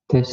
Tes.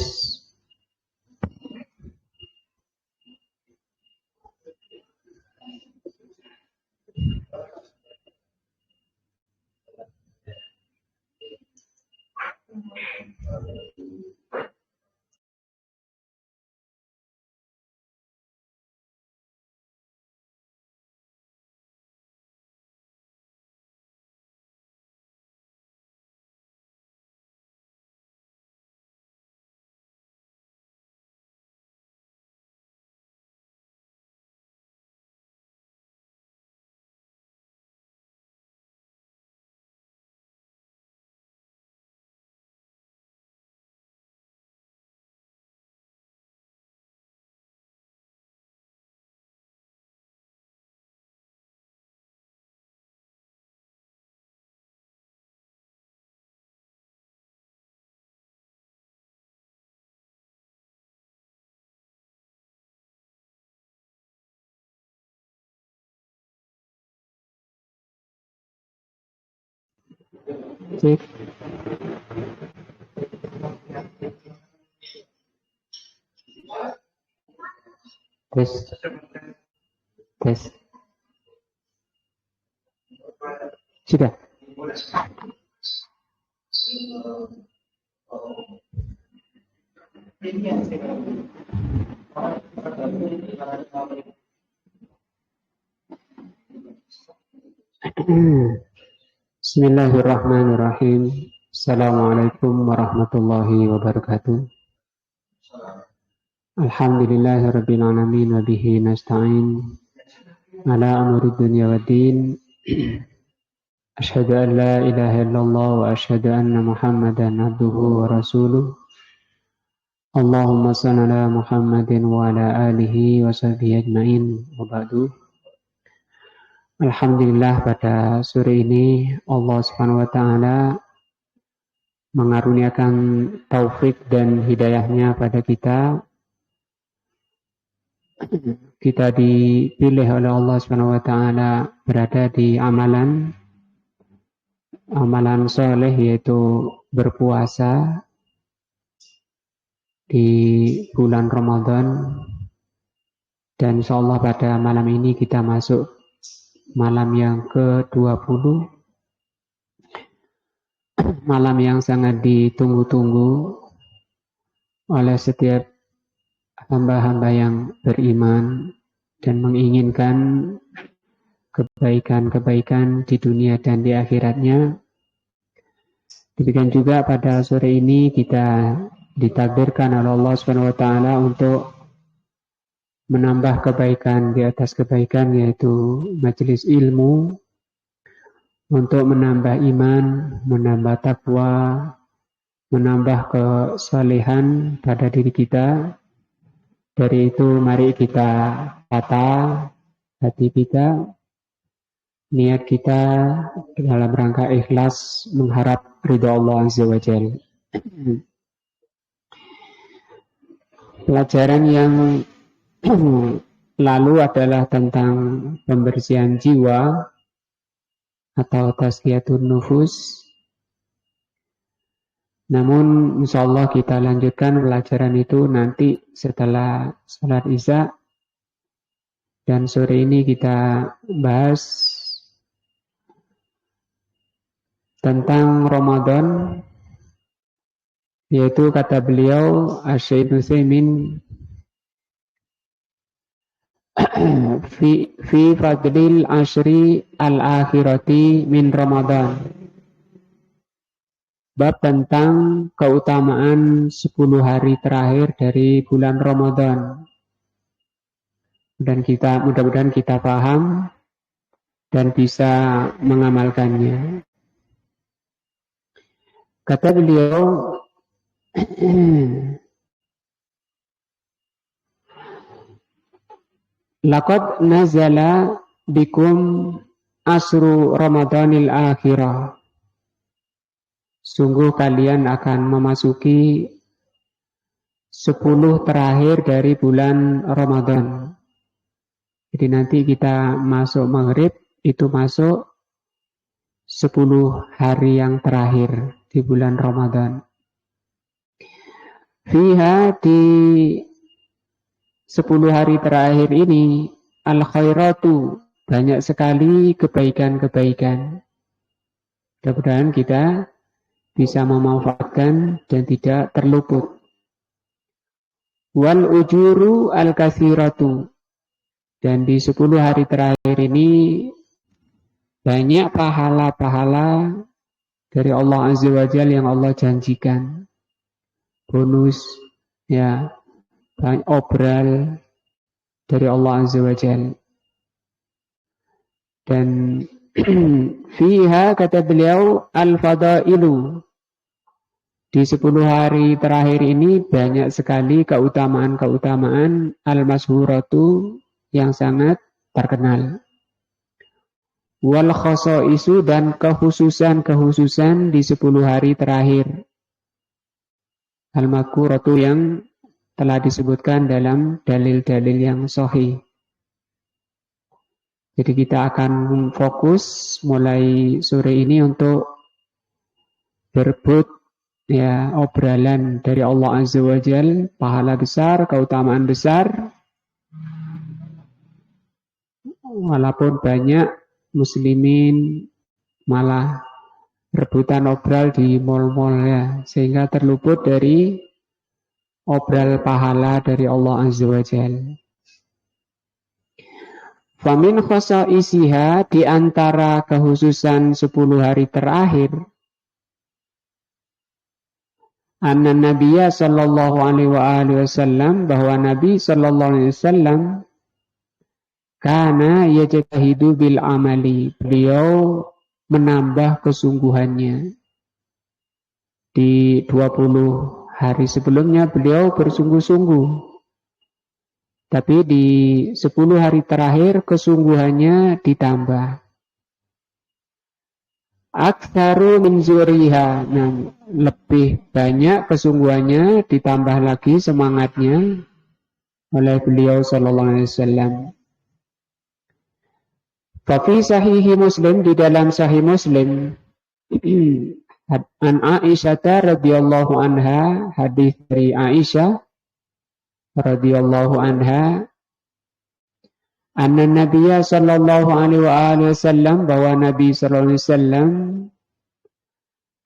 Cek. Tes. Tes. Sudah. Bismillahirrahmanirrahim. Assalamualaikum warahmatullahi wabarakatuh. Alhamdulillahirabbil alamin wa bihi nasta'in ala umuri dunya waddin. Asyhadu an la ilaha illallah wa asyhadu anna Muhammadan abduhu wa rasuluh. Allahumma shalli ala Muhammadin wa ala alihi wa sahbihi ajmain. Wa ba'du. Alhamdulillah, pada sore ini Allah Subhanahu wa taala mengaruniakan taufik dan hidayahnya pada kita. Kita dipilih oleh Allah Subhanahu wa taala berada di amalan soleh, yaitu berpuasa di bulan Ramadan. Dan insyaallah pada malam ini kita masuk malam yang ke-20, malam yang sangat ditunggu-tunggu oleh setiap hamba-hamba yang beriman dan menginginkan kebaikan-kebaikan di dunia dan di akhiratnya. Demikian juga pada sore ini kita ditakdirkan oleh Allah Subhanahu wa taala untuk menambah kebaikan di atas kebaikan, yaitu majelis ilmu, untuk menambah iman, menambah takwa, menambah kesalehan pada diri kita. Dari itu mari kita tata hati kita, niat kita dalam rangka ikhlas mengharap ridha Allah Azza wa Jalla. Pelajaran yang lalu adalah tentang pembersihan jiwa atau tazkiyatun nufus. Namun insyaallah kita lanjutkan pelajaran itu nanti setelah salat Isya. Dan sore ini kita bahas tentang Ramadan, yaitu kata beliau Asy-Syaikh Utsaimin fi fadlil ashri al-akhirati min Ramadan. Bab tentang keutamaan 10 hari terakhir dari bulan Ramadan. Dan mudah-mudahan kita paham dan bisa mengamalkannya. Kata beliau, laqad nazala bikum asru Ramadanil akhirah. Sungguh kalian akan memasuki 10 terakhir dari bulan Ramadan. Jadi nanti kita masuk maghrib, itu masuk 10 hari yang terakhir di bulan Ramadan. Fiha, di 10 hari terakhir ini, al-khairatu, banyak sekali kebaikan-kebaikan. Mudah-mudahan kita bisa memanfaatkan dan tidak terluput. Wal ujuru al-katsiratu, dan di 10 hari terakhir ini banyak pahala-pahala dari Allah Azza wa Jalla yang Allah janjikan. Bonus, ya, banyak obral dari Allah Azza wa Jalla. Dan fiha, kata beliau, al-fadailu, di 10 hari terakhir ini banyak sekali keutamaan-keutamaan al-mashhuratu yang sangat terkenal. Wal khasaisu, dan kekhususan-kekhususan di 10 hari terakhir. Al-madhkuratu, yang telah disebutkan dalam dalil-dalil yang sahih. Jadi kita akan fokus mulai sore ini untuk berebut, ya, obralan dari Allah Azza wa Jalla, pahala besar, keutamaan besar. Walaupun banyak muslimin malah rebutan obral di mal-mal, ya, sehingga terluput dari obral pahala dari Allah Azza wa Jalla. Famin khasaisiha, di antara kekhususan 10 hari terakhir, anna Nabiya sallallahu alaihi wasallam, bahwa Nabi sallallahu alaihi wasallam kana yajtahidu bil amali, beliau menambah kesungguhannya. Di 20 hari sebelumnya beliau bersungguh-sungguh, tapi di 10 hari terakhir kesungguhannya ditambah. Aktsaru min zuriha, nah, lebih banyak kesungguhannya, ditambah lagi semangatnya oleh beliau sallallahu alaihi wasallam. Fi sahihi Muslim, di dalam sahih Muslim, an Aisyah radhiyallahu anha, hadis dari Aisyah radhiyallahu anha, anna Nabiya sallallahu alaihi wasallam, bahwa Nabi sallallahu alaihi wasallam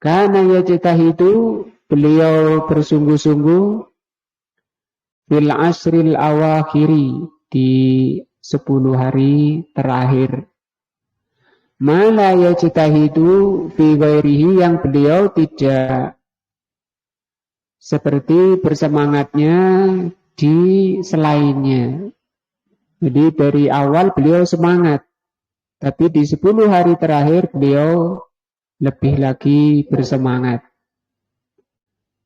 kana yajtahidu, beliau bersungguh-sungguh, fil asril awakhiri, di 10 hari terakhir. Mala yajtahidu fi ghairihi, yang beliau tidak seperti bersemangatnya di selainnya. Jadi dari awal beliau semangat, tapi di 10 hari terakhir beliau lebih lagi bersemangat.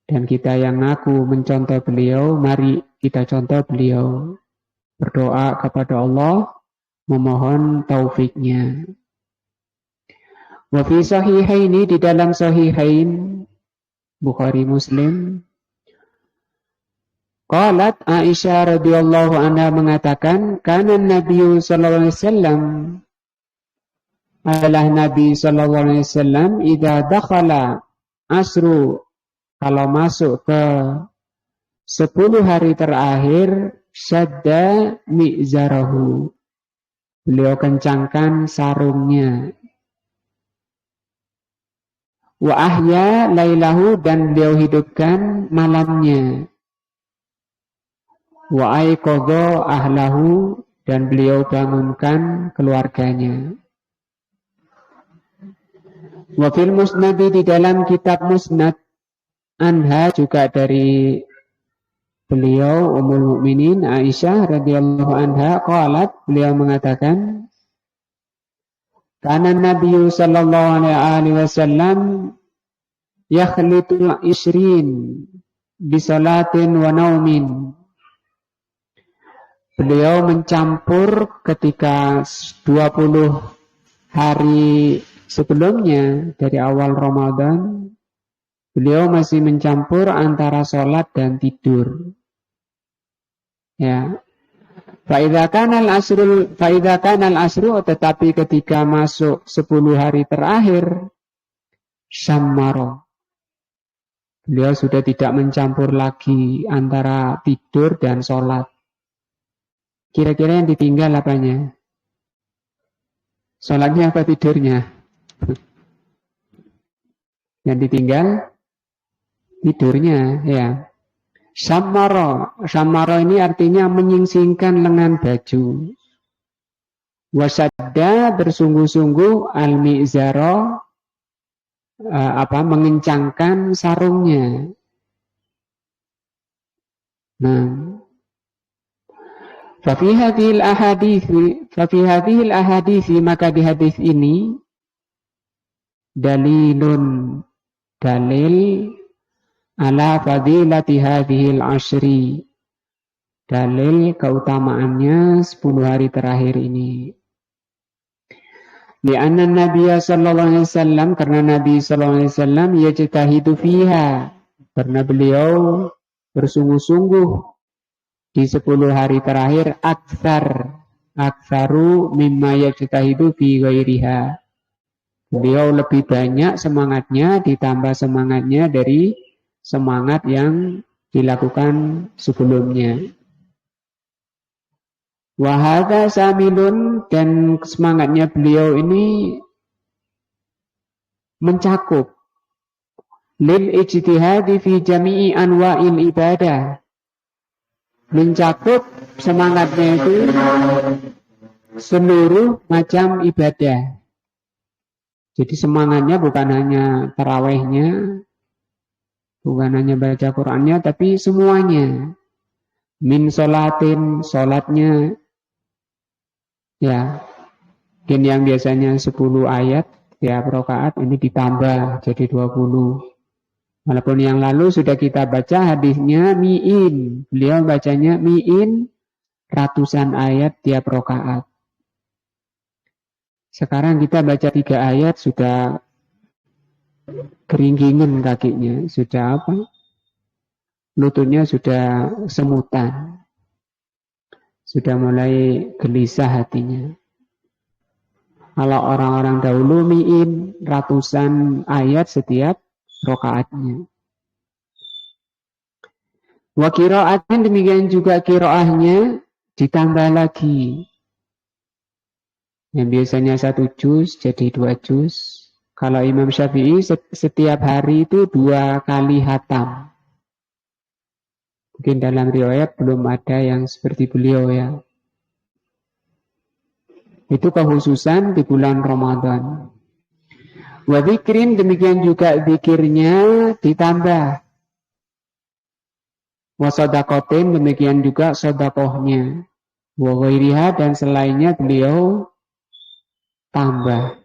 Dan kita yang ngaku mencontoh beliau, mari kita contoh beliau. Berdoa kepada Allah, memohon taufiknya. Wa fi sahihaini, di dalam sahihain Bukhari Muslim, qalat Aisyah radhiyallahu anha mengatakan, kana Nabi sallallahu alaihi wasallam, adalah Nabi sallallahu alaihi wasallam, idza dakhala asru, kalau masuk ke 10 hari terakhir, syadda mi'zarahu, beliau kencangkan sarungnya. Wa ahya lailahu, dan beliau hidupkan malamnya. Wa aiqadha ahlahu, dan beliau bangunkan keluarganya. Wa fil musnad, di dalam kitab musnad, anha, juga dari beliau Ummul Mukminin Aisyah radhiyallahu anha, qalat, beliau mengatakan, kana Nabi sallallahu alaihi wasallam yakhlitul isrin bi salatin wa naumin. Beliau mencampur ketika 20 hari sebelumnya dari awal Ramadan, beliau masih mencampur antara sholat dan tidur. Ya. Fa'idha kanal asru, tetapi ketika masuk 10 hari terakhir, syammaro. Beliau sudah tidak mencampur lagi antara tidur dan sholat. Kira-kira yang ditinggal apanya? Sholatnya apa tidurnya? Yang ditinggal tidurnya, ya. Syammaro ini artinya menyingsingkan lengan baju. Wasadda, bersungguh-sungguh, al-mi'zaro, mengencangkan sarungnya. Nah, fa fi hadhil ahadits, maka di hadis ini dalil ala fadilati hadhil ashri, dalil keutamaannya 10 hari terakhir ini. Lianna Nabiya sallallahu alaihi wasallam, karena Nabi sallallahu alaihi wasallam yajtahidu fiha, karena beliau bersungguh-sungguh di 10 hari terakhir, aktsaru mimma yajtahidu fi ghairiha. Beliau lebih banyak semangatnya, ditambah semangatnya dari semangat yang dilakukan sebelumnya. Wahada samilun, dan semangatnya beliau ini mencakup lil ijtihadi fi jami'i anwa'il ibadah, mencakup semangatnya itu seluruh macam ibadah. Jadi semangatnya bukan hanya tarawihnya, bukan hanya baca Qur'annya, tapi semuanya. Min sholatin, sholatnya, ya, mungkin yang biasanya 10 ayat tiap rakaat ini ditambah jadi 20. Walaupun yang lalu sudah kita baca hadisnya mi'in, beliau bacanya mi'in, ratusan ayat tiap rakaat. Sekarang kita baca 3 ayat sudah keringkingan kakinya, sudah lututnya sudah semutan, sudah mulai gelisah hatinya. Kalau orang-orang dahulu mi'in, ratusan ayat setiap rakaatnya. Wa qira'atnya, demikian juga qira'ahnya ditambah lagi. Yang biasanya 1 juz jadi 2 juz. Kalau Imam Syafi'i setiap hari itu 2 kali hatam. Mungkin dalam riwayat belum ada yang seperti beliau, ya. Itu kekhususan di bulan Ramadan. Wa dzikrin, demikian juga zikirnya ditambah. Wa shadaqatin, demikian juga sedekahnya. Wa ghairiha, dan selainnya beliau tambah.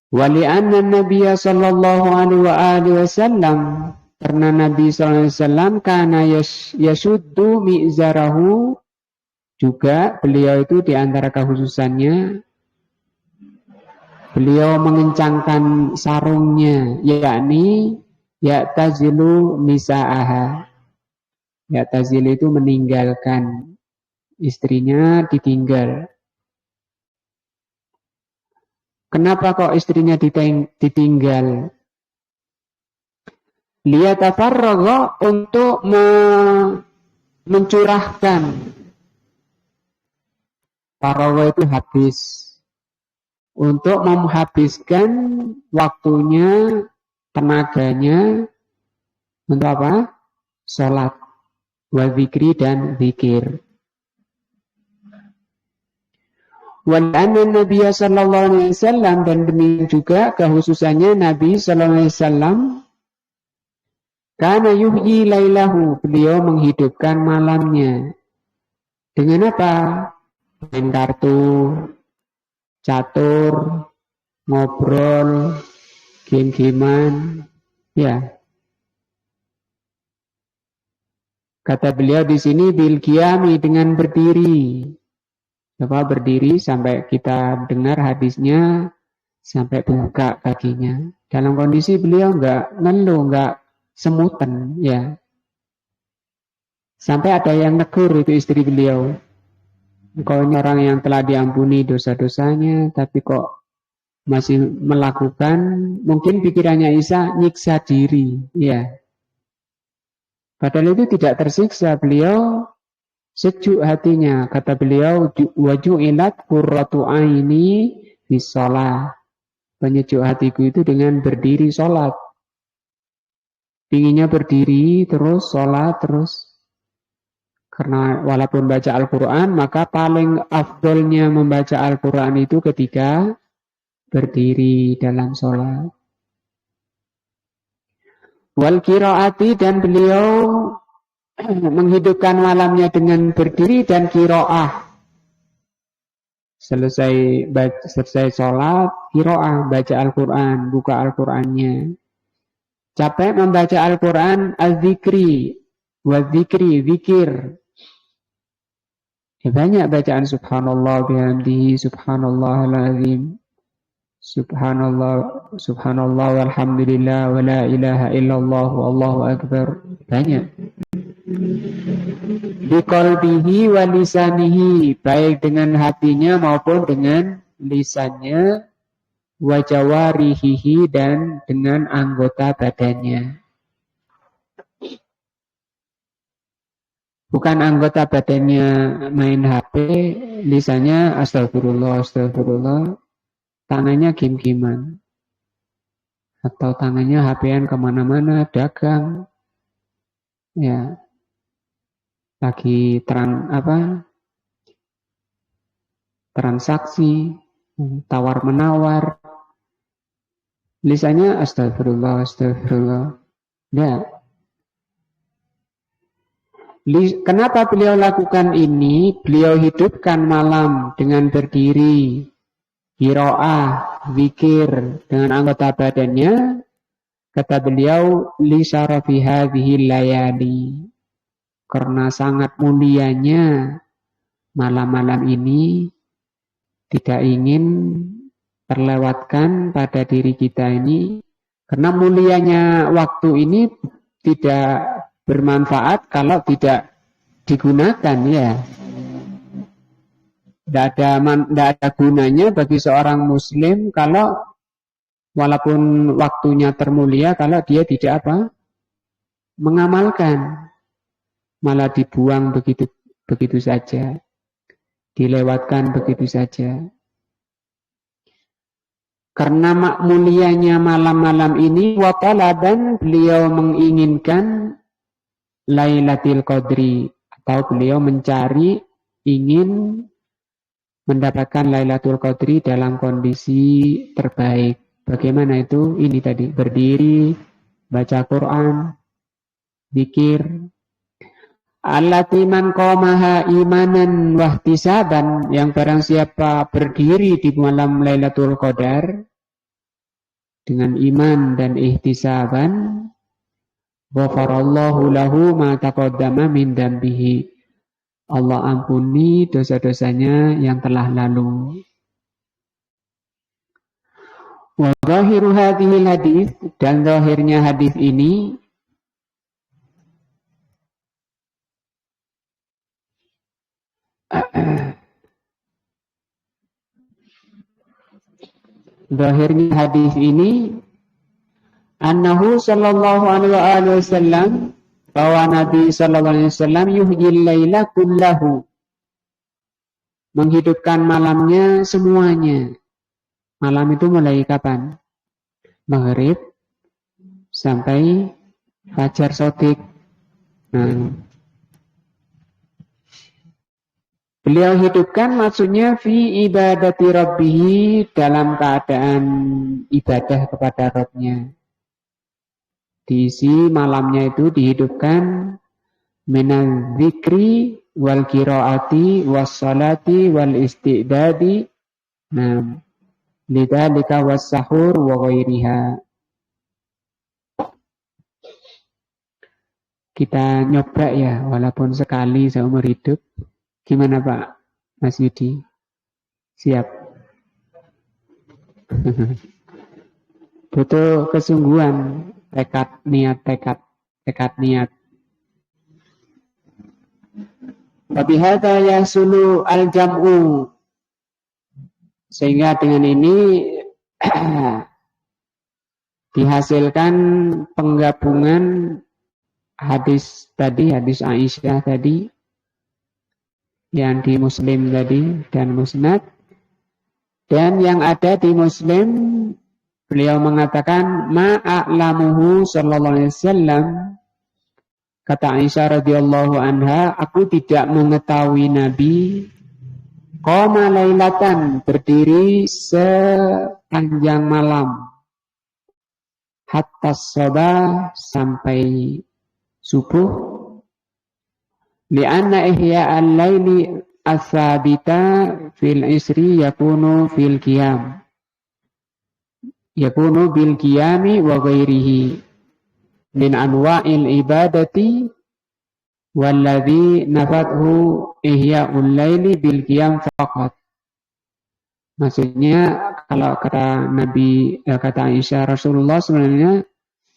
Wa li'anna Nabiya sallallahu alaihi wasallam, karena Nabi sallallahu alaihi wasallam kana yashuddu mi'zarahu, juga beliau itu di antara kekhususannya beliau mengencangkan sarungnya, yakni ya'tazilu nisa'aha. Ya'tazil itu meninggalkan, istrinya ditinggal. Kenapa kok istrinya ditinggal? Liyatafarragha, untuk mencurahkan. Faragha itu habis. Untuk menghabiskan waktunya, tenaganya untuk apa? Sholat, wa dzikri, dan zikir. Wa anna Nabiya sallallahu alaihi wasallam, dan demikian juga kekhususannya Nabi sallallahu alaihi wasallam, kana yuhyi lailahu, beliau menghidupkan malamnya. Dengan apa? Main kartu, catur, ngobrol, game-gamean, ya. Kata beliau di sini bil qiyami, dengan berdiri. Coba berdiri sampai kita dengar hadisnya sampai buka kakinya. Dalam kondisi beliau enggak ngeluh, enggak semutan, ya. Sampai ada yang negur itu istri beliau. Engkau ini orang yang telah diampuni dosa-dosanya, tapi kok masih melakukan, mungkin pikirannya Isa nyiksa diri. Ya. Padahal itu tidak tersiksa, beliau sejuk hatinya. Kata beliau, waju'ilat qurratu aini bis shalah. Penyejuk hatiku itu dengan berdiri sholat. Pinginnya berdiri terus, sholat terus. Karena walaupun baca Al-Quran, maka paling afdolnya membaca Al-Quran itu ketika berdiri dalam sholat. Wal qiraati, dan beliau menghidupkan malamnya dengan berdiri dan qiraah. Selesai sholat, qiraah, baca Al-Quran, buka Al-Qurannya. Capek membaca Al-Quran, az-zikri, wa-zikri, zikir. Ya, banyak bacaan subhanallah bihamdihi, subhanallahal azim, subhanallah walhamdulillah wa la ilaha illallah wallahu akbar. Banyak. Biqalbihi wa lisanihi, baik dengan hatinya maupun dengan lisannya, wa jawarihihi, dan dengan anggota badannya. Bukan anggota badannya main HP, lisannya astagfirullah, astagfirullah, tangannya gim-giman. Atau tangannya HP-an kemana-mana, dagang. Ya, lagi transaksi, tawar-menawar. Lisannya astagfirullah, astagfirullah. Ya. Kenapa beliau lakukan ini? Beliau hidupkan malam dengan berdiri, qiraah, zikir dengan anggota badannya. Kata beliau, li syarafi hadhihi layali, karena sangat mulianya malam-malam ini, tidak ingin terlewatkan pada diri kita ini. Karena mulianya waktu ini tidak bermanfaat kalau tidak digunakan, ya. Tidak ada gunanya bagi seorang muslim kalau walaupun waktunya termulia, kalau dia tidak mengamalkan, malah dibuang begitu saja, dilewatkan begitu saja. Karena mulianya malam-malam ini, wa talaban, beliau menginginkan Lailatul Qadri, atau beliau ingin mendapatkan Lailatul Qadri dalam kondisi terbaik. Bagaimana itu? Ini tadi, berdiri, baca Quran, zikir. Allati man qamaha imanan wahtisaban, yang barang siapa berdiri di malam Lailatul Qadar dengan iman dan ihtisaban, ghafarallahu lahu ma taqaddama min dambihi, Allah ampuni dosa-dosanya yang telah lalu. Wa zahiru hadhil hadis, dan zahirnya hadis ini, zahirnya hadis ini, annahu sallallahu alaihi wasallam, bahwa Nabi sallallahu alaihi wasallam yuhyil laila kullahu, menghidupkan malamnya semuanya. Malam itu mulai kapan? Maghrib sampai fajar shadiq. Nah, beliau hidupkan maksudnya fi ibadati rabbihi, dalam keadaan ibadah kepada Rabb-nya. Diisi malamnya itu dihidupkan minal dzikri wal qiraati was salati wal istidadi, nah, lidzalika was sahur wa ghairiha. Kita nyoba ya, walaupun sekali seumur hidup. Gimana Pak Mas Yudi? Siap? Butuh kesungguhan, tekad niat. Wa bihadza yahsulu al-jam'u, sehingga dengan ini dihasilkan penggabungan hadis tadi, hadis Aisyah tadi yang di Muslim tadi dan Musnad, dan yang ada di Muslim beliau mengatakan ma'a'lamuhu sallallahu alaihi wasallam, kata Aisyah radhiyallahu anha, aku tidak mengetahui Nabi qama lailatan, berdiri sepanjang malam, hatta sabah, sampai subuh, li'anna ihya al-laili as-sabita fil isri yakunu bil qiyami wa ghairihi min anwa'il ibadati walladhi nafathu ihya'ul laili bil qiyam faqat. Maksudnya kalau kata Nabi, kata Aisyah, Rasulullah sebenarnya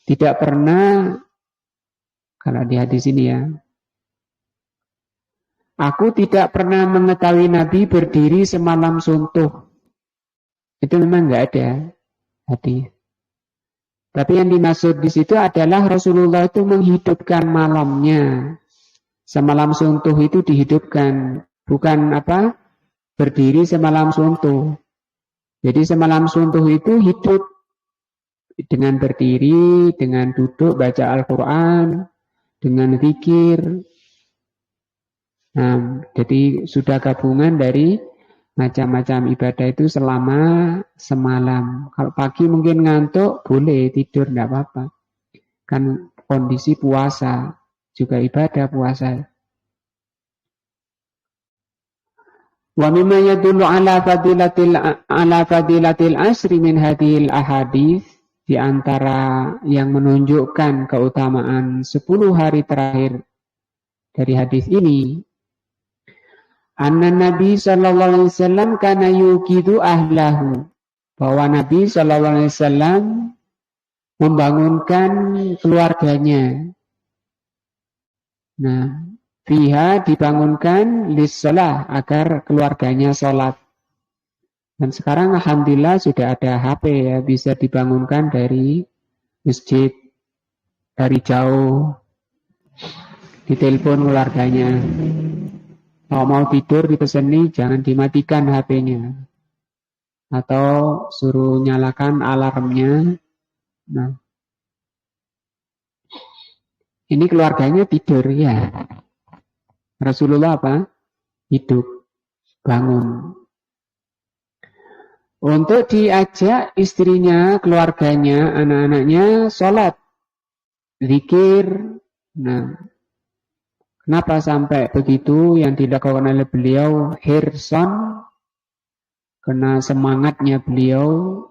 tidak pernah, kalau di hadis ini ya, aku tidak pernah mengetahui Nabi berdiri semalam suntuk. Itu memang nggak ada hadis. Tapi yang dimaksud di situ adalah Rasulullah itu menghidupkan malamnya. Semalam suntuk itu dihidupkan, bukan apa? Berdiri semalam suntuk. Jadi semalam suntuk itu hidup dengan berdiri, dengan duduk baca Al-Quran, dengan zikir. Nah, jadi sudah gabungan dari macam-macam ibadah itu selama semalam. Kalau pagi mungkin ngantuk, boleh tidur, tidak apa-apa. Kan kondisi puasa, juga ibadah puasa. Wa mimma yadullu ala fadilatil asri min hadhil ahadits, di antara yang menunjukkan keutamaan 10 hari terakhir dari hadis ini, anna Nabi sallallahu alaihi wasallam kana yuqidu ahlahu, bahwa Nabi sallallahu alaihi wasallam membangunkan keluarganya. Nah, fiha, dibangunkan lissalah, agar keluarganya sholat. Dan sekarang alhamdulillah sudah ada HP ya, bisa dibangunkan dari masjid, dari jauh, ditelepon keluarganya. Kalau mau tidur dipeseni jangan dimatikan HP-nya, atau suruh nyalakan alarmnya. Nah, ini keluarganya tidur ya. Rasulullah apa? Hidup, bangun. Untuk diajak istrinya, keluarganya, anak-anaknya sholat, zikir. Nah, kenapa sampai begitu yang dilakukan oleh beliau? Hirson, karena semangatnya beliau.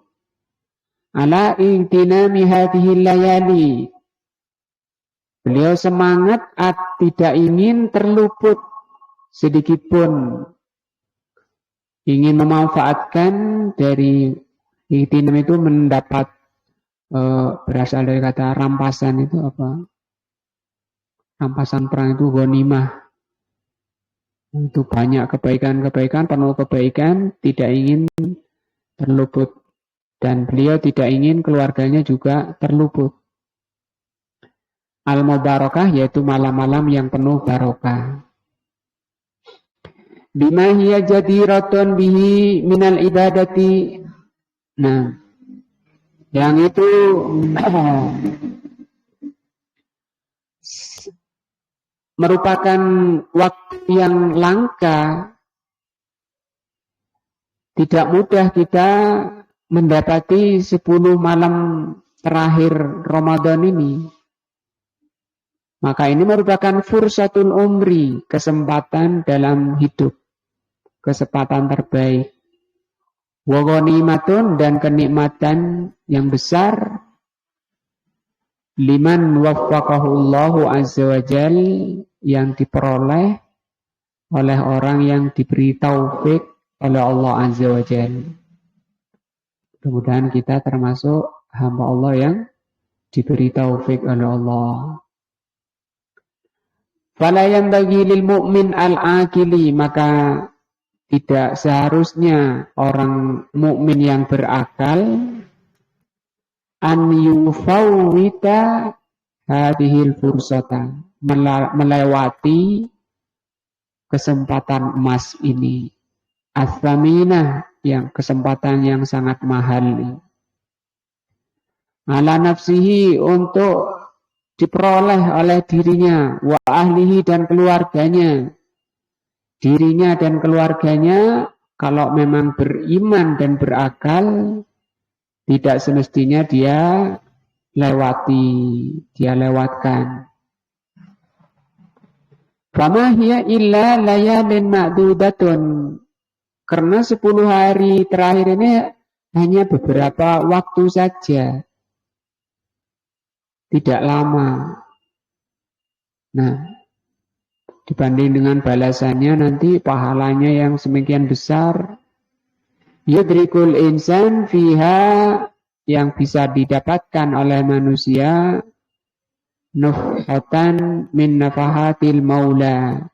Ala intinami hadhil layali, beliau semangat tidak ingin terluput sedikitpun, ingin memanfaatkan dari ikhtinam itu, mendapat berasal dari kata rampasan, itu apa? Rampasan perang itu ghanimah. Itu banyak kebaikan-kebaikan, penuh kebaikan, tidak ingin terluput. Dan beliau tidak ingin keluarganya juga terluput. Al-Mubarakah, yaitu malam-malam yang penuh barokah. Bima hiya jadiratun bihi minal ibadati. Nah, yang itu merupakan waktu yang langka. Tidak mudah kita mendapati 10 malam terakhir Ramadan ini. Maka ini merupakan fursatul umri, kesempatan dalam hidup, kesempatan terbaik. Wa ghanimatun, dan kenikmatan yang besar, liman waffaqahullahu azza wa jal, yang diperoleh oleh orang yang diberi taufik oleh Allah azza wa jal. Mudah-mudahan kita termasuk hamba Allah yang diberi taufik oleh Allah. Fala yanbaghi lil mu'min al-aqili, maka tidak seharusnya orang mukmin yang berakal an yufawwita hadhil fursata, melewati kesempatan emas ini, as-saminah, yang kesempatan yang sangat mahal ini, ala nafsihi, untuk diperoleh oleh dirinya, wa ahlihi, dan keluarganya. Dirinya dan keluarganya kalau memang beriman dan berakal, tidak semestinya dia lewatkan. Fama hiya illa layalin ma'dudatun, karena 10 hari terakhir ini hanya beberapa waktu saja, tidak lama. Nah, dibanding dengan balasannya nanti pahalanya yang semakin besar, yudrikul insan fiha, yang bisa didapatkan oleh manusia, nufhatan min nafahatil maula,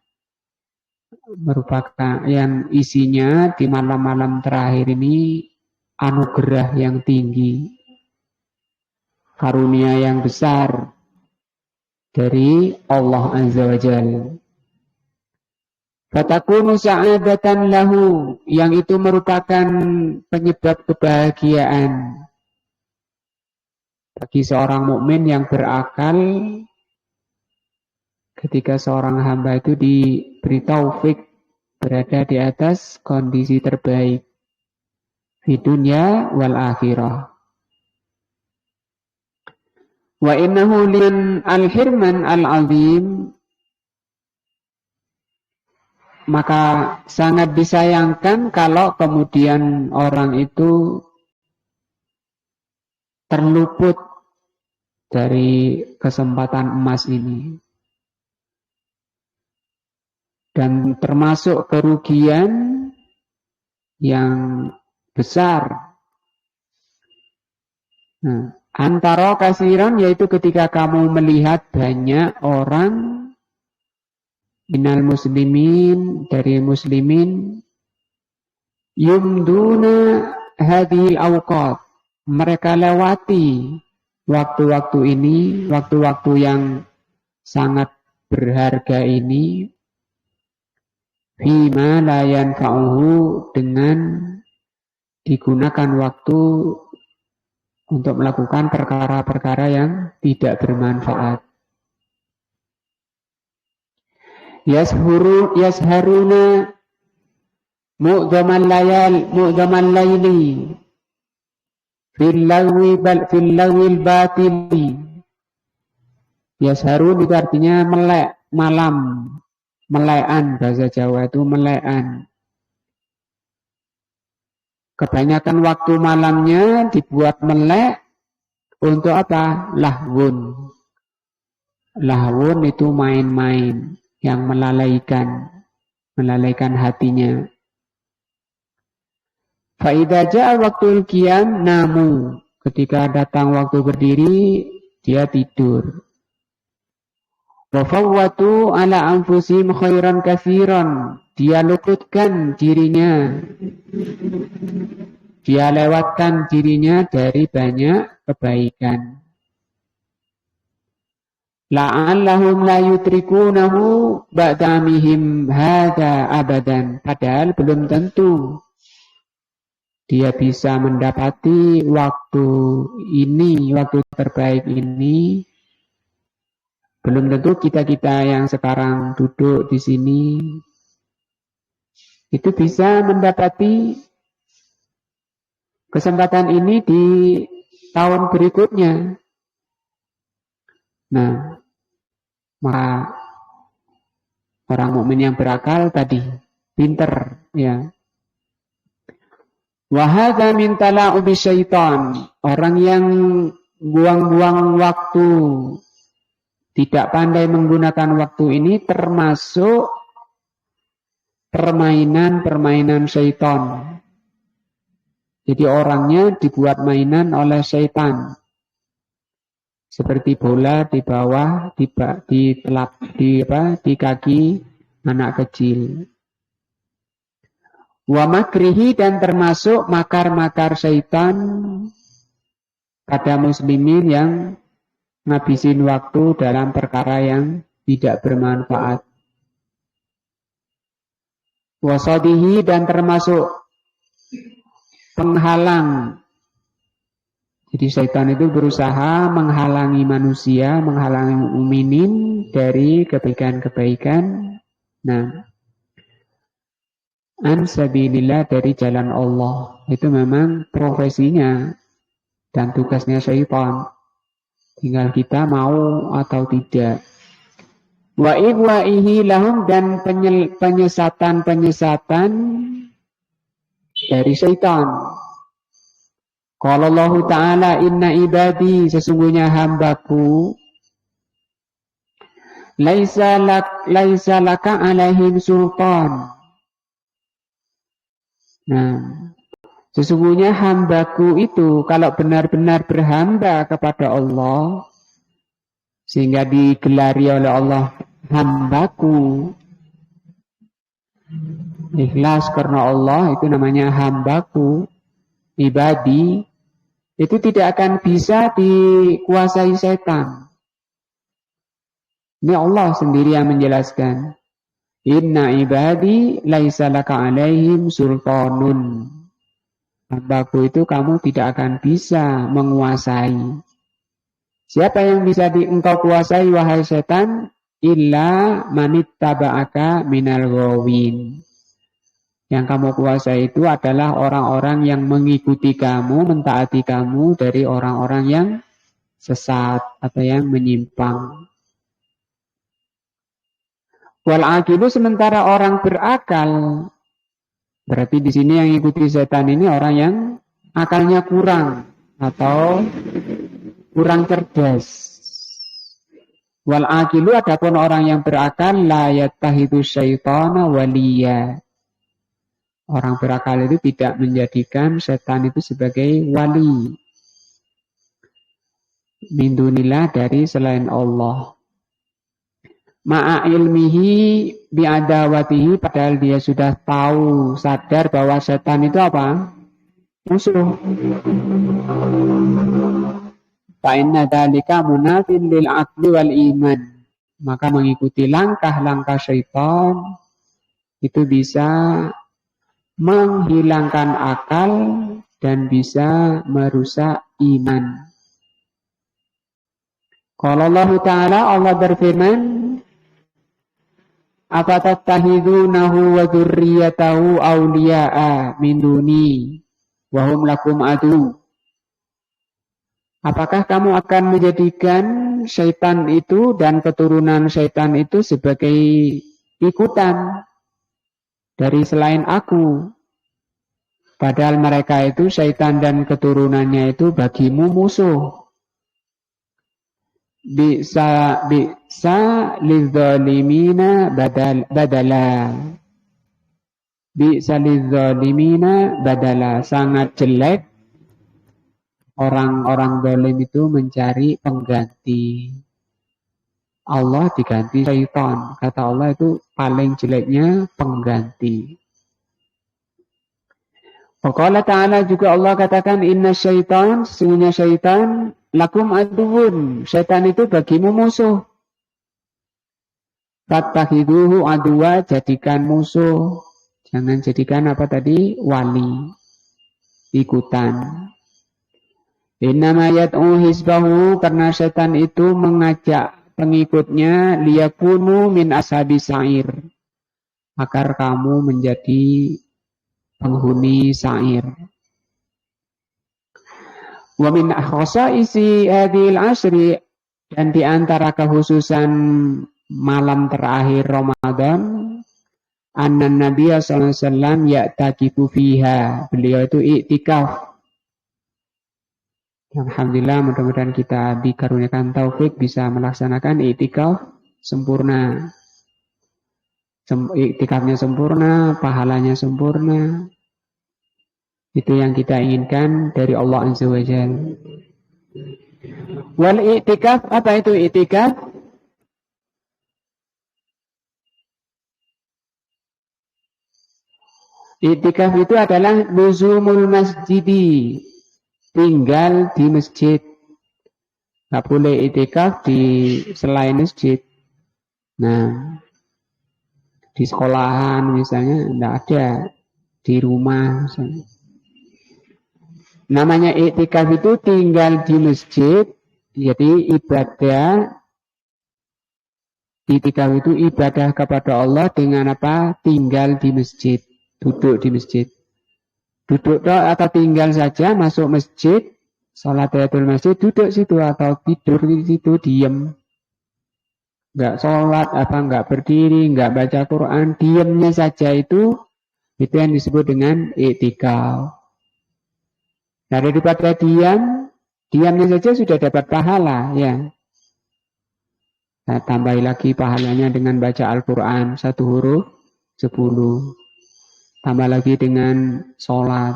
merupakan yang isinya di malam-malam terakhir ini anugerah yang tinggi, karunia yang besar dari Allah Azza wa Jalla. Fatakunu sa'adatan lahu, yang itu merupakan penyebab kebahagiaan bagi seorang mukmin yang berakal, ketika seorang hamba itu diberi taufik berada di atas kondisi terbaik di dunia wal akhirah. Wa innahu liman al-hirman al-azim, maka sangat disayangkan kalau kemudian orang itu terluput dari kesempatan emas ini, dan termasuk kerugian yang besar. Nah, antara kasiran, yaitu ketika kamu melihat banyak orang minal muslimin, dari muslimin, yumduna hadhil awqat, mereka lewati waktu-waktu ini, waktu-waktu yang sangat berharga ini, fima la yanfa'uhu, dengan digunakan waktu untuk melakukan perkara-perkara yang tidak bermanfaat. Yasharuna mu'dhamal layli fil lawil batili. Yasharun itu artinya melek, malam, melekan, bahasa Jawa itu melekan. Kebanyakan waktu malamnya dibuat melek untuk apa? Lahwun. Lahwun itu main-main yang melalaikan hatinya. Fa'idha ja'a waktul qiyam namu, ketika datang waktu berdiri dia tidur. Wa fawwatu ala anfusihim khairan katsiran, dia luputkan dirinya, dia lewatkan dirinya dari banyak kebaikan. La'allahum la yutrikunahu ba'damihim hadha abadan, padahal belum tentu dia bisa mendapati waktu ini, waktu terbaik ini. Belum tentu kita-kita yang sekarang duduk di sini itu bisa mendapati kesempatan ini di tahun berikutnya. Nah, maka orang mukmin yang berakal tadi pinter, ya. Wa hadza min tala'ubi syaitan, orang yang buang-buang waktu, tidak pandai menggunakan waktu ini, termasuk permainan syaitan. Jadi orangnya dibuat mainan oleh syaitan. seperti bola di bawah, di kaki anak kecil. Wa makrihi, dan termasuk makar-makar syaitan pada muslimin yang ngabisin waktu dalam perkara yang tidak bermanfaat. Wasadihi, dan termasuk penghalang. Jadi syaitan itu berusaha menghalangi manusia, menghalangi mukminin dari kebaikan-kebaikan. Nah, ansabilillah, dari jalan Allah. Itu memang profesinya dan tugasnya syaitan. Tinggal kita mau atau tidak. Wa igwa'ihi lahum, dan penyesatan-penyesatan dari syaitan. Qala Allah Ta'ala, inna ibadi, sesungguhnya hambaku, laisa laka alaihim sultan. Nah, sesungguhnya hambaku itu kalau benar-benar berhamba kepada Allah, sehingga digelari oleh Allah hambaku, ikhlas karena Allah, itu namanya hambaku, ibadi, itu tidak akan bisa dikuasai setan. Ini Allah sendiri yang menjelaskan. Inna ibadi laisa laka alaihim sultanun. Hambaku itu kamu tidak akan bisa menguasai. Siapa yang bisa engkau kuasai, wahai setan? Illa manittaba'aka minal ghawin. Yang kamu kuasai itu adalah orang-orang yang mengikuti kamu, mentaati kamu dari orang-orang yang sesat atau yang menyimpang. Wal aqilu, sementara orang berakal, berarti di sini yang ikuti setan ini orang yang akalnya kurang atau kurang cerdas. Wal aqilu, adapun orang yang berakal, la yattahidu syaitana waliya. Orang berakal itu tidak menjadikan setan itu sebagai wali. Min dunillah, dari selain Allah. Ma'a ilmihi bi'adawatihi, padahal dia sudah tahu, sadar bahwa setan itu apa? Musuh. Fa'inna dhalika munafin lil aqli wal iman. Maka mengikuti langkah-langkah syaitan itu bisa menghilangkan akal dan bisa merusak iman. Qala Allah Ta'ala, Allah berfirman, afatattahidunahu wa dzurriyyatahu awliya'a min duni wa hum lakum adu. Apakah kamu akan menjadikan syaitan itu dan keturunan syaitan itu sebagai ikutan dari selain aku? Padahal mereka itu, syaitan dan keturunannya itu bagimu musuh. Bisa lidzalimina badala. Bisa lidzalimina badala. Sangat jelek orang-orang zalim itu mencari pengganti. Allah diganti syaitan. Kata Allah itu paling jeleknya pengganti. Allah Ta'ala juga Allah katakan, inna syaitan, sesungguhnya syaitan, lakum aduun, syaitan itu bagimu musuh. Fattakhiduhu aduwa, jadikan musuh. Jangan jadikan apa tadi? Wali. Ikutan. Innama yad'u hizbahu, karena syaitan itu mengajak pengikutnya, liyakunu min ashabi sa'ir, agar kamu menjadi penghuni sa'ir. Wa min khasaisi hadhil asri, dan di antara kekhususan malam terakhir Ramadan, anna Nabiya sallallahu alaihi wasallam ya'takifu fiha, beliau itu iktikaf. Alhamdulillah, mudah-mudahan kita dikaruniakan taufik bisa melaksanakan iktikaf sempurna. Iktikafnya sempurna, pahalanya sempurna. Itu yang kita inginkan dari Allah Azza wa Jalla. Wal i'tikaf, apa itu i'tikaf? I'tikaf itu adalah luzumul masjidi, tinggal di masjid. Nggak boleh i'tikaf di selain masjid. Nah, di sekolahan misalnya nggak ada, di rumah misalnya. Namanya i'tikaf itu tinggal di masjid, jadi ibadah. I'tikaf itu ibadah kepada Allah dengan apa? Tinggal di masjid, duduk di masjid. Duduk atau tinggal saja, masuk masjid, sholat tahiyatul masjid, duduk situ atau tidur di situ, diem. Nggak sholat, nggak berdiri, nggak baca Quran, diemnya saja itu yang disebut dengan i'tikaf. Nah, daripada diamnya saja sudah dapat pahala, ya. Nah, tambahi lagi pahalanya dengan baca Al-Quran 1 huruf 10. Tambah lagi dengan sholat,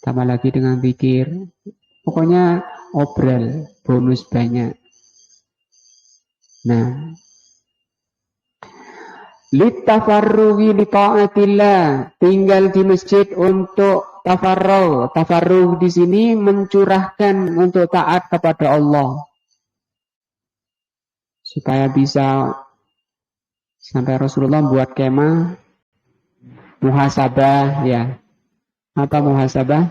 tambah lagi dengan zikir. Pokoknya obrol, bonus banyak. Nah, litafarruhi li ta'atillah, tinggal di masjid untuk tafarruh. Tafarruh di sini mencurahkan untuk taat kepada Allah. Supaya bisa sampai Rasulullah buat kemah muhasabah, ya. Apa muhasabah?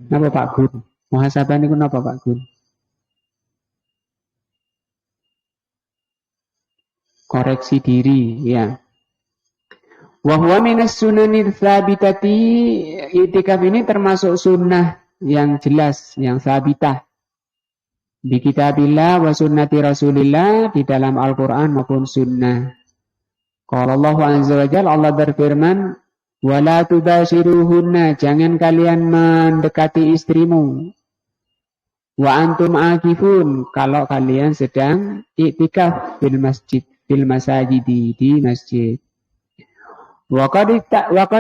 Napa Pak Gun? Muhasabah ini kenapa Pak Gun? Koreksi diri, ya. Wa huwa minas sunanil tsabitati, i'tikaf ini termasuk sunnah yang jelas, yang tsabitah. Di kitabillah wa sunnati Rasulillah, di dalam Al-Qur'an maupun sunnah. Qala Allah azza wa jalla, Allah berfirman, wala tubashiruhunna, jangan kalian mendekati istrimu. Wa antum akifun, kalau kalian sedang i'tikaf fil masjid, fil masajidi, di masjid. Waqad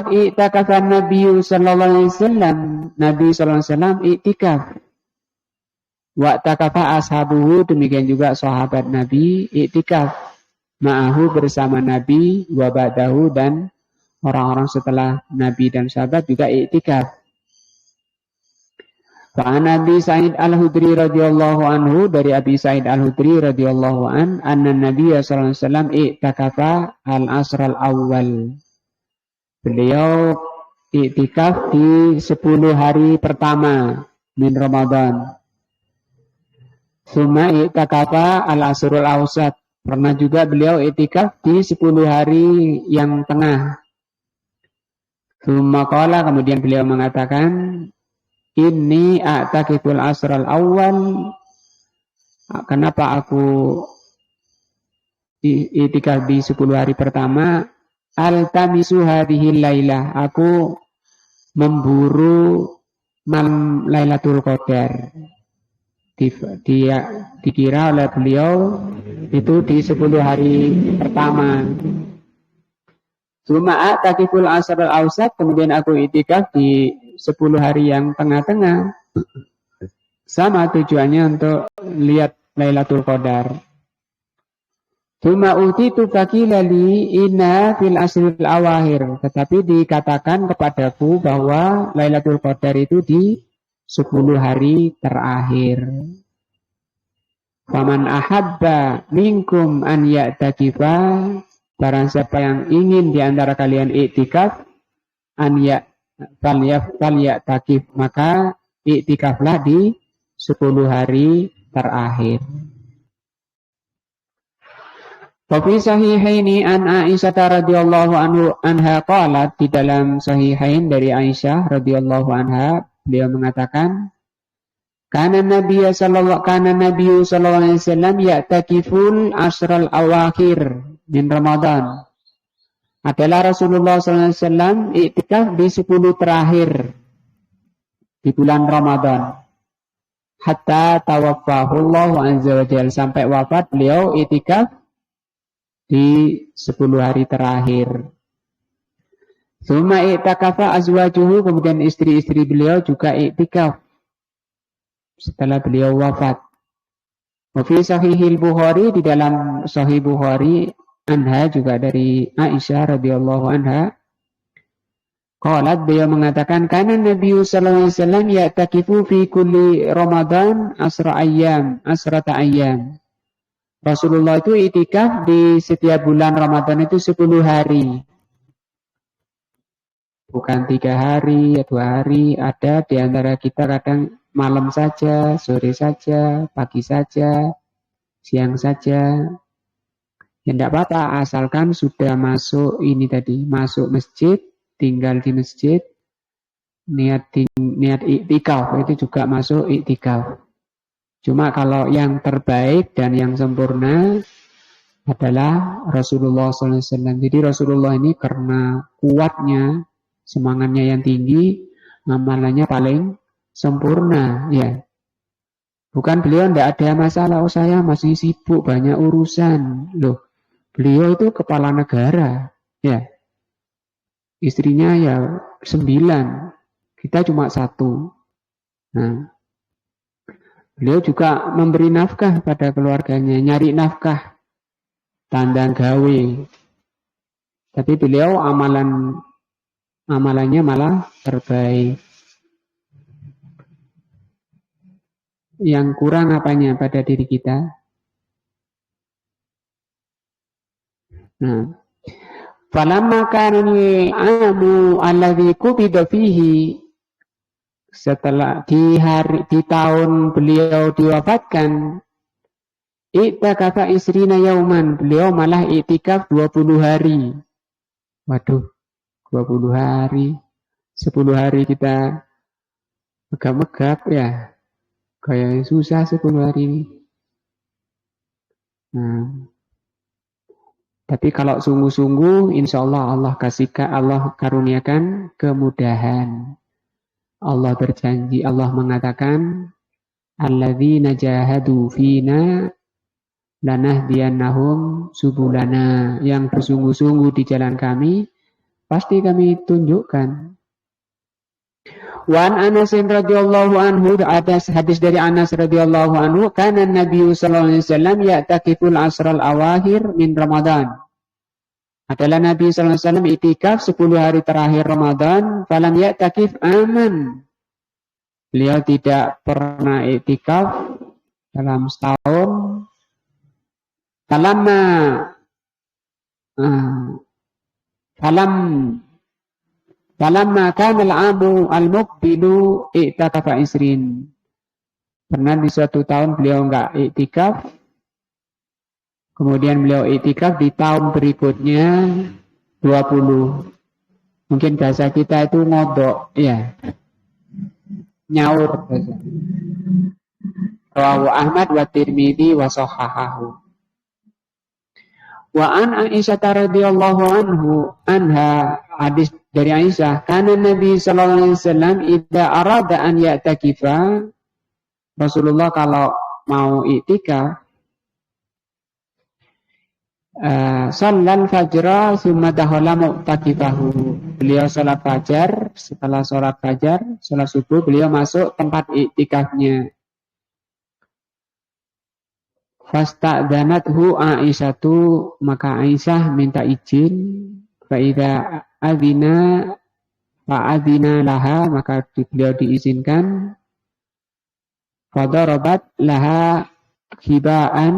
i'takafa Nabi sallallahu alaihi wasallam, Nabi sallallahu alaihi wasallam i'tikaf. Wa takafa ashabuhu, demikian juga sahabat Nabi i'tikaf. Ma'ahu, bersama Nabi, wa ba'dahu, dan orang-orang setelah Nabi dan sahabat juga i'tikaf. Fa'an Abi Sa'id Al-Hudri radhiyallahu anhu, dari Abi Sa'id Al-Hudri radhiyallahu an, anna Nabi sallallahu alaihi wasallam i'takafa al-asr al-awwal. Beliau i'tikaf di 10 hari pertama min Ramadan. Summa i'takafa al-asrul awsat. Pernah juga beliau i'tikaf di 10 hari yang tengah. Summa qala, kemudian beliau mengatakan, inni a'takiful asral awal. Kenapa aku i'tikaf di 10 hari pertama? Altamisu hadhil lailah, aku memburu malam Lailatul Qadar. Dikira oleh beliau itu di 10 hari pertama. Suma a'takiful asral awsat, kemudian aku i'tikaf di 10 hari yang tengah-tengah. Sama tujuannya untuk lihat Lailatul Qadar. Suma utitu faqila li inna fil asril awahir. Tetapi dikatakan kepadaku bahwa Lailatul Qadar itu di 10 hari terakhir. Faman ahabba minkum an ya'takifa, barang siapa yang ingin di antara kalian i'tikaf, an ya'takif, maka i'tikaflah di 10 hari terakhir. Wa fi sahihaini an Aisyah radhiyallahu anha qalat, di dalam sahihain dari Aisyah radhiyallahu anha, beliau mengatakan, kana Nabi sallallahu alaihi wasallam ya'takiful asral awakhir min Ramadan. Adalah Rasulullah sallallahu alaihi wasallam i'tikaf di 10 terakhir di bulan Ramadan. Hatta tawaffahu Allah azza wa jalla, sampai wafat beliau i'tikaf di 10 hari terakhir. Suma i'takafa azwajuhu, kemudian istri-istri beliau juga i'tikaf setelah beliau wafat. Wa fi sahihil Bukhari, di dalam Sahih Bukhari, anha juga dari Aisyah radhiyallahu anha, qalat, beliau mengatakan, kana Nabi sallallahu alaihi wasallam ya'takifu fi kulli Ramadan asrata ayyam. Rasulullah itu itikaf di setiap bulan Ramadan itu 10 hari. Bukan 3 hari, 2 hari, ada di antara kita kadang malam saja, sore saja, pagi saja, siang saja. Ya tidak apa-apa, asalkan sudah masuk ini tadi, masuk masjid, tinggal di masjid, niat iktikaf, itu juga masuk iktikaf. Cuma kalau yang terbaik dan yang sempurna adalah Rasulullah SAW. Jadi Rasulullah ini karena kuatnya, semangatnya yang tinggi, amalannya paling sempurna, ya. Bukan beliau tidak ada masalah, oh saya masih sibuk, banyak urusan. Loh, beliau itu kepala negara, ya. Istrinya ya 9, kita cuma 1. Nah, beliau juga memberi nafkah pada keluarganya, nyari nafkah, tandang gawe. Tapi beliau amalannya malah terbaik. Yang kurang apanya pada diri kita? Nah, falamma kana al-amu alladhi qubida fihi, setelah di tahun beliau diwafatkan, i'takafa isrina yauman, beliau malah i'tikaf 20 hari. Waduh, 20 hari, 10 hari kita megap-megap ya. Kayak susah 10 hari ini. Nah, tapi kalau sungguh-sungguh, insya Allah Allah karuniakan kemudahan. Allah berjanji, Allah mengatakan, alladzina jahadu fina lanahdiyannahum subulana, yang bersungguh-sungguh di jalan kami, pasti kami tunjukkan. Wa an Anas radhiyallahu anhu, ada hadis dari Anas radhiyallahu anhu, kana Nabi sallallahu alaihi wasallam ya'takiful asral awahir min Ramadan. Adalah Nabi sallallahu alaihi wasallam itikaf 10 hari terakhir Ramadan, falam ya'takif aman. Beliau tidak pernah itikaf dalam setahun. Falamma kana al-amu al-muqbilu i'takafa isrin. Pernah di suatu tahun beliau enggak i'tikaf. Kemudian beliau i'tikaf di tahun berikutnya 20. Mungkin bahasa kita itu ngodok, ya. Nyaur bahasa. Rawahu Ahmad wa Tirmidzi wa shahahahu. Wa an Aisyah radhiyallahu anha, hadis dari Aisyah, kana Nabi sallallahu alaihi wasallam idza arada an ya'takifa, Rasulullah kalau mau i'tikaf, shallal fajra tsumma dakhala mu'takifahu. Beliau salat fajar, setelah salat fajar, salat subuh, beliau masuk tempat i'tikafnya. Fasta'danathu Aisyatu, maka Aisyah minta izin. Fa'idha fa'adina laha, maka beliau diizinkan. Fadarabat laha hibaan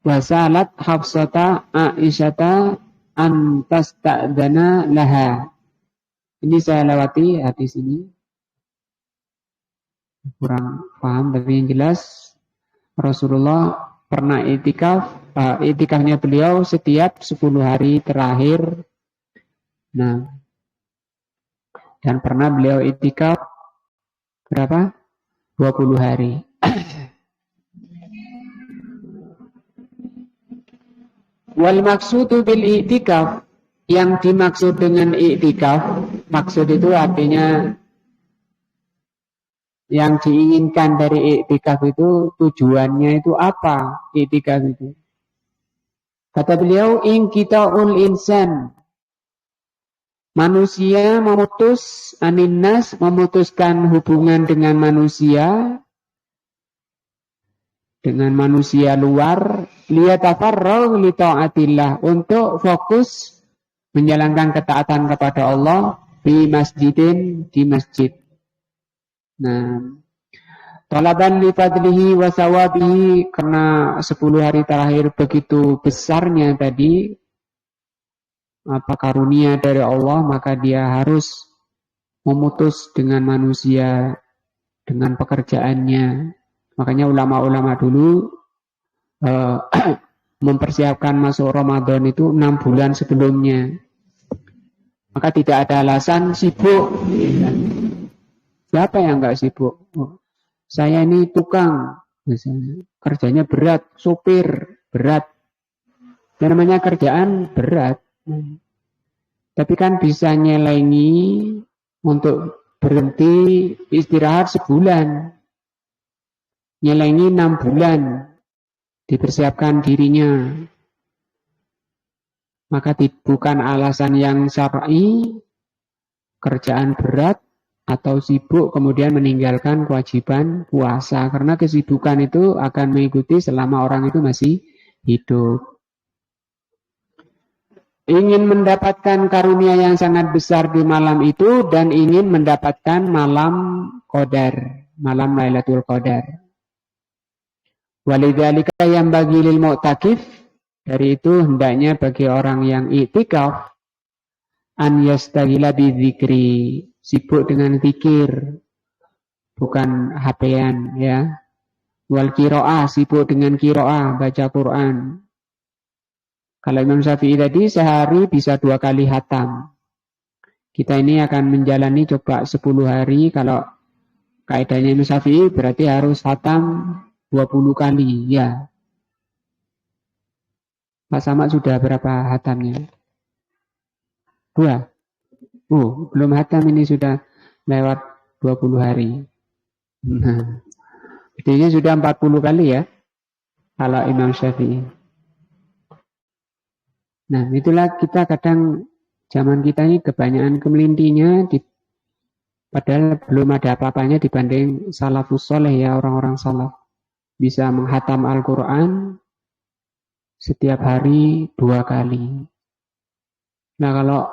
wasalat Hafsata Aisyata antasta'dana laha. Ini saya lewati hadis ini, kurang paham, tapi yang jelas Rasulullah pernah itikafnya beliau setiap 10 hari terakhir. Nah, dan pernah beliau itikaf berapa? 20 hari. Wal maksudu bil i'tikaf, yang dimaksud dengan i'tikaf, maksud itu artinya yang diinginkan dari i'tikaf itu, tujuannya itu apa? I'tikaf itu, kata beliau, inqita'ul insan, manusia memutuskan hubungan dengan manusia, dengan manusia luar, liyatafarragh li taatillah, untuk fokus menjalankan ketaatan kepada Allah di masjidin, di masjid. Nah, talaban li fadlihi wa sawabihi, karena 10 hari terakhir begitu besarnya tadi apa karunia dari Allah, maka dia harus memutus dengan manusia, dengan pekerjaannya. Makanya ulama-ulama dulu mempersiapkan masuk Ramadan itu 6 bulan sebelumnya. Maka tidak ada alasan sibuk. Siapa yang nggak sibuk? Oh, saya ini tukang, misalnya, kerjanya berat, sopir berat. Yang namanya kerjaan berat. Tapi kan bisa nyelengi untuk berhenti istirahat sebulan. Nyelengi 6 bulan. Dipersiapkan dirinya. Maka bukan alasan yang syar'i, kerjaan berat, atau sibuk kemudian meninggalkan kewajiban puasa. Karena kesibukan itu akan mengikuti selama orang itu masih hidup. Ingin mendapatkan karunia yang sangat besar di malam itu dan ingin mendapatkan malam Qadar, malam Lailatul Qadar. Walidzalika yang bagi lil mu'takif, dari itu hendaknya bagi orang yang i'tikaf an yastaghila bidzikri, sibuk dengan zikir, bukan HP-an ya. Wal qiraah, sibuk dengan qiraah, baca Quran. Kalau Imam Syafi'i tadi sehari bisa 2 kali hatam. Kita ini akan menjalani coba 10 hari. Kalau kaidahnya Imam Syafi'i berarti harus hatam 20 kali. Ya. Pak Samad sudah berapa hatamnya? 2. Belum hatam, ini sudah lewat 20 hari. Nah, artinya sudah 40 kali ya. Kalau Imam Syafi'i. Nah, itulah kita kadang zaman kita ini kebanyakan kemelintinya, padahal belum ada apa-apanya dibanding salafus soleh ya, orang-orang salaf. Bisa menghatam Al-Quran setiap hari 2 kali. Nah, kalau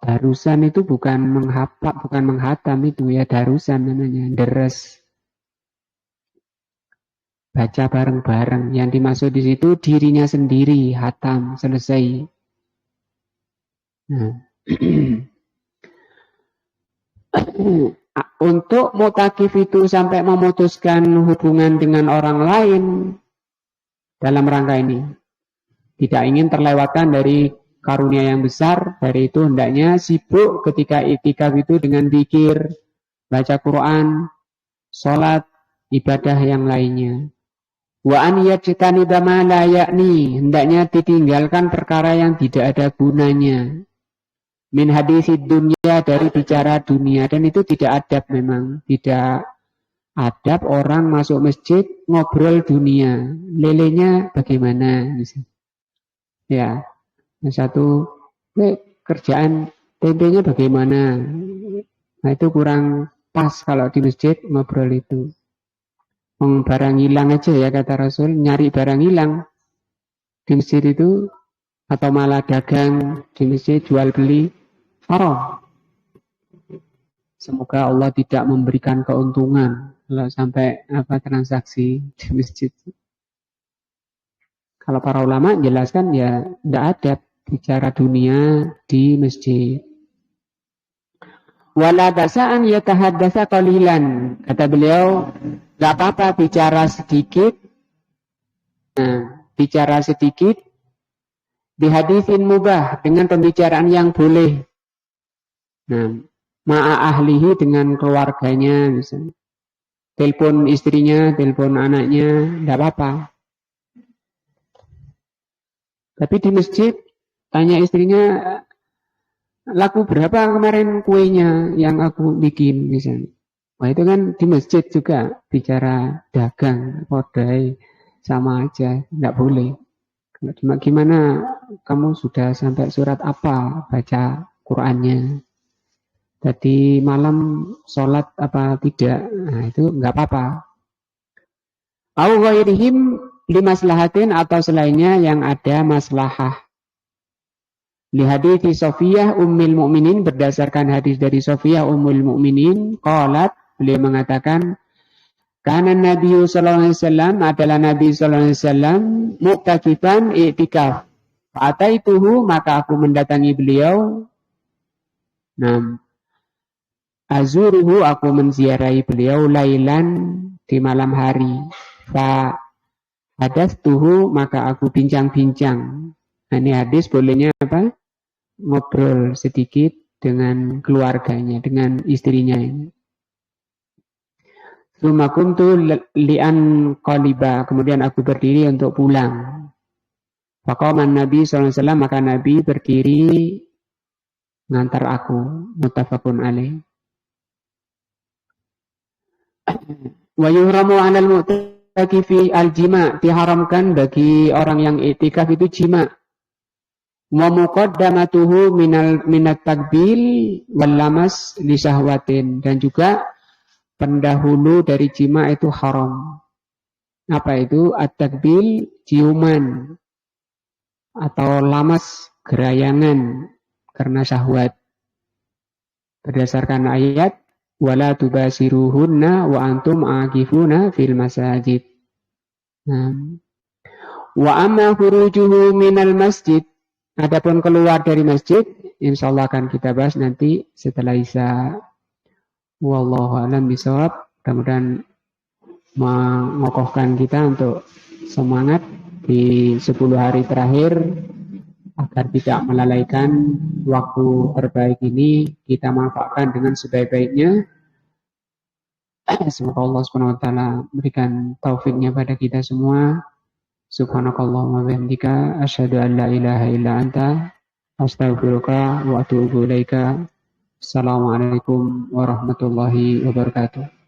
darusan itu bukan menghafal, bukan menghatam itu ya, darusan namanya, deres. Baca bareng-bareng. Yang dimaksud di situ dirinya sendiri, hatam, selesai. Nah. Untuk mutakif itu sampai memutuskan hubungan dengan orang lain dalam rangka ini, tidak ingin terlewatkan dari karunia yang besar, dari itu hendaknya sibuk ketika i'tikaf itu dengan zikir, baca Quran, sholat, ibadah yang lainnya. Wa an yajtaniba ma la ya'ni, hendaknya ditinggalkan perkara yang tidak ada gunanya. Min hadisid dunia, dari bicara dunia, dan itu tidak adab memang, tidak adab orang masuk masjid ngobrol dunia, lelenya bagaimana, ya, satu kerjaan tempenya bagaimana, nah itu kurang pas kalau di masjid ngobrol itu. Barang hilang aja ya kata Rasul, nyari barang hilang di masjid itu, atau malah dagang di masjid jual beli haram. Semoga Allah tidak memberikan keuntungan kalau sampai transaksi di masjid. Kalau para ulama jelaskan ya tidak ada bicara dunia di masjid. Wala basa'an yatahaddatsa qalilan, kata beliau, enggak apa-apa bicara sedikit. Nah, bicara sedikit di hadisin mubah, dengan pembicaraan yang boleh. Nah, ma'a ahlihi, dengan keluarganya misalnya. Telepon istrinya, telepon anaknya, enggak apa-apa. Tapi di masjid tanya istrinya, laku berapa kemarin kuenya yang aku bikin misalnya. Wah, itu kan di masjid juga bicara dagang, kodai, sama aja, enggak boleh. Cuma gimana kamu sudah sampai surat apa baca Qur'annya? Tadi malam sholat apa tidak? Nah, itu enggak apa-apa. Au ghairihim limaslahatin atau selainnya yang ada maslahah. Li hadithi Sofiyah Ummul Mukminin berdasarkan hadis dari Sofiyah Ummul Mukminin qalat beliau mengatakan karena Nabi sallallahu alaihi wasallam adalah Nabi sallallahu alaihi wasallam mu'takifan i'tikaf. Fa'ataituhu maka aku mendatangi beliau. Nah, azuruhu aku menziarahi beliau lailan di malam hari. Fa hadastuhu maka aku bincang-bincang. Nah, ini hadis bolehnya apa? Ngobrol sedikit dengan keluarganya, dengan istrinya ini. Suma kuntu li'an qaliba, kemudian aku berdiri untuk pulang. Faqaman Nabi SAW, maka Nabi berdiri ngantar aku, muttafaqun alaih. Wa yuhramu 'alal mu'takifi al-jima', diharamkan bagi orang yang i'tikaf itu jima'. Wa muqaddamatuhu minat takbil wal lamas li syahwatin, dan juga pendahulu dari jima itu haram. Apa itu? At-takbil ciuman atau lamas gerayangan karena syahwat. Berdasarkan ayat wala tubasiruhunna wa antum aqifuna fil masajid. Nah. Wa amma khurujuhu minal masjid, adapun keluar dari masjid, insyaallah akan kita bahas nanti setelah Isya. Wallahu a'lam bishawab. Mudah-mudahan mengokohkan kita untuk semangat di 10 hari terakhir agar tidak melalaikan waktu terbaik ini, kita manfaatkan dengan sebaik-baiknya. Semoga Allah Subhanahu wa taala berikan taufiknya pada kita semua. Subhanakallahumma wa bihamdika asyhadu an la ilaha illa anta astaghfiruka wa atubu ilaika. Assalamualaikum warahmatullahi wabarakatuh.